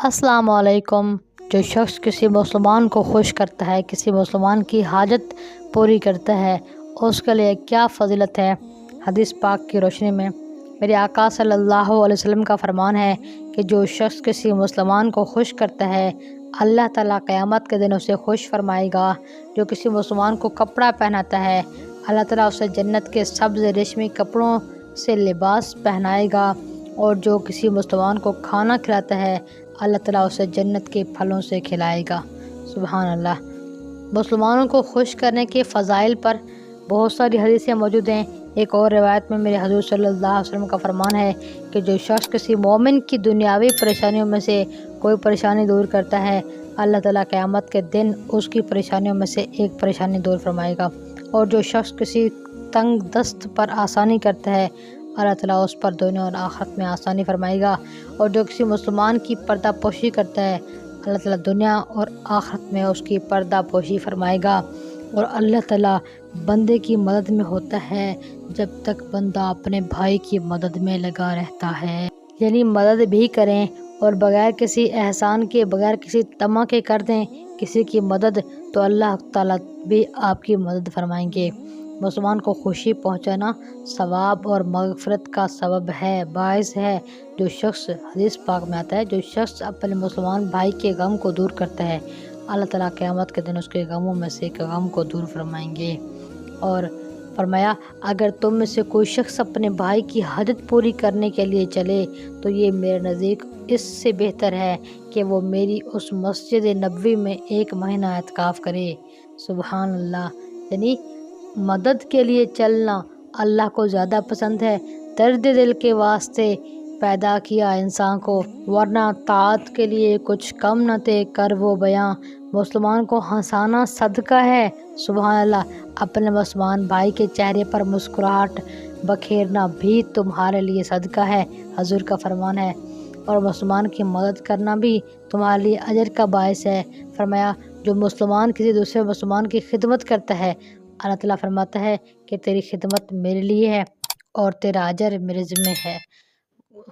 السلام علیکم۔ جو شخص کسی مسلمان کو خوش کرتا ہے، کسی مسلمان کی حاجت پوری کرتا ہے، اس کے لیے کیا فضیلت ہے۔ حدیث پاک کی روشنی میں میرے آقا صلی اللہ علیہ وسلم کا فرمان ہے کہ جو شخص کسی مسلمان کو خوش کرتا ہے، اللہ تعالیٰ قیامت کے دن اسے خوش فرمائے گا۔ جو کسی مسلمان کو کپڑا پہناتا ہے، اللہ تعالیٰ اسے جنت کے سبز ریشمی کپڑوں سے لباس پہنائے گا، اور جو کسی مسلمان کو کھانا کھلاتا ہے، اللہ تعالیٰ اسے جنت کے پھلوں سے کھلائے گا۔ سبحان اللہ۔ مسلمانوں کو خوش کرنے کے فضائل پر بہت ساری حدیثیں موجود ہیں۔ ایک اور روایت میں میرے حضور صلی اللہ علیہ وسلم کا فرمان ہے کہ جو شخص کسی مومن کی دنیاوی پریشانیوں میں سے کوئی پریشانی دور کرتا ہے، اللہ تعالیٰ قیامت کے دن اس کی پریشانیوں میں سے ایک پریشانی دور فرمائے گا، اور جو شخص کسی تنگ دست پر آسانی کرتا ہے، اللہ تعالیٰ اس پر دنیا اور آخرت میں آسانی فرمائے گا، اور جو کسی مسلمان کی پردہ پوشی کرتا ہے، اللہ تعالیٰ دنیا اور آخرت میں اس کی پردہ پوشی فرمائے گا۔ اور اللہ تعالیٰ بندے کی مدد میں ہوتا ہے جب تک بندہ اپنے بھائی کی مدد میں لگا رہتا ہے، یعنی مدد بھی کریں اور بغیر کسی احسان کے، بغیر کسی طمع کے کر دیں کسی کی مدد، تو اللہ تعالیٰ بھی آپ کی مدد فرمائیں گے۔ مسلمان کو خوشی پہنچانا ثواب اور مغفرت کا سبب ہے، باعث ہے۔ جو شخص، حدیث پاک میں آتا ہے، جو شخص اپنے مسلمان بھائی کے غم کو دور کرتا ہے، اللہ تعالیٰ قیامت کے دن اس کے غموں میں سے ایک غم کو دور فرمائیں گے۔ اور فرمایا، اگر تم میں سے کوئی شخص اپنے بھائی کی حاجت پوری کرنے کے لیے چلے تو یہ میرے نزدیک اس سے بہتر ہے کہ وہ میری اس مسجد نبوی میں 1 مہینہ اعتکاف کرے۔ سبحان اللہ۔ یعنی مدد کے لیے چلنا اللہ کو زیادہ پسند ہے۔ درد دل کے واسطے پیدا کیا انسان کو، ورنہ طاعت کے لیے کچھ کم نہ تھے کر وہ بیاں۔ مسلمان کو ہنسانا صدقہ ہے۔ سبحان اللہ۔ اپنے مسلمان بھائی کے چہرے پر مسکراہٹ بکھیرنا بھی تمہارے لیے صدقہ ہے، حضور کا فرمان ہے، اور مسلمان کی مدد کرنا بھی تمہارے لیے اجر کا باعث ہے۔ فرمایا، جو مسلمان کسی دوسرے مسلمان کی خدمت کرتا ہے، اللہ تعالیٰ فرماتا ہے کہ تیری خدمت میرے لیے ہے اور تیرا اجر میرے ذمہ ہے۔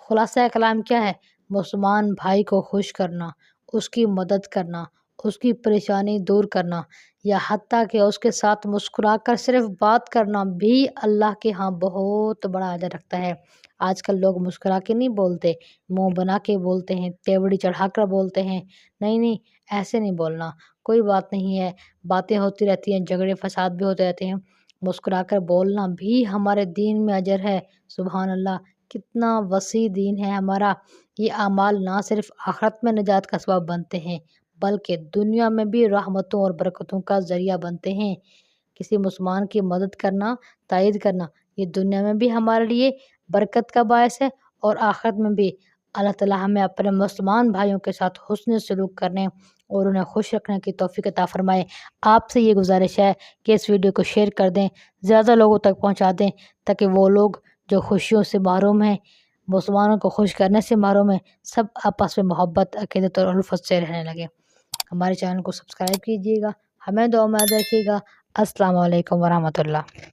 خلاصہ کلام کیا ہے؟ مسلمان بھائی کو خوش کرنا، اس کی مدد کرنا، اس کی پریشانی دور کرنا، یا حتیٰ کہ اس کے ساتھ مسکرا کر صرف بات کرنا بھی اللہ کے ہاں بہت بڑا اجر رکھتا ہے۔ آج کل لوگ مسکرا کے نہیں بولتے، منہ بنا کے بولتے ہیں، تیوڑی چڑھا کر بولتے ہیں۔ نہیں، ایسے نہیں بولنا، کوئی بات نہیں ہے، باتیں ہوتی رہتی ہیں، جھگڑے فساد بھی ہوتے رہتے ہیں۔ مسکرا کر بولنا بھی ہمارے دین میں اجر ہے۔ سبحان اللہ۔ کتنا وسیع دین ہے ہمارا۔ یہ اعمال نہ صرف آخرت میں نجات کا سبب بنتے ہیں بلکہ دنیا میں بھی رحمتوں اور برکتوں کا ذریعہ بنتے ہیں۔ کسی مسلمان کی مدد کرنا، تائید کرنا، یہ دنیا میں بھی ہمارے لیے برکت کا باعث ہے اور آخرت میں بھی۔ اللہ تعالیٰ ہمیں اپنے مسلمان بھائیوں کے ساتھ حسن سلوک کرنے اور انہیں خوش رکھنے کی توفیق عطا فرمائے۔ آپ سے یہ گزارش ہے کہ اس ویڈیو کو شیئر کر دیں، زیادہ لوگوں تک پہنچا دیں، تاکہ وہ لوگ جو خوشیوں سے محروم ہیں، مسلمانوں کو خوش کرنے سے محروم ہیں، سب آپس میں محبت، عقیدت اور الفت سے رہنے لگے۔ ہمارے چینل کو سبسکرائب کیجیے گا، ہمیں دعا میں یاد رکھیے گا۔ السلام علیکم ورحمۃ اللہ۔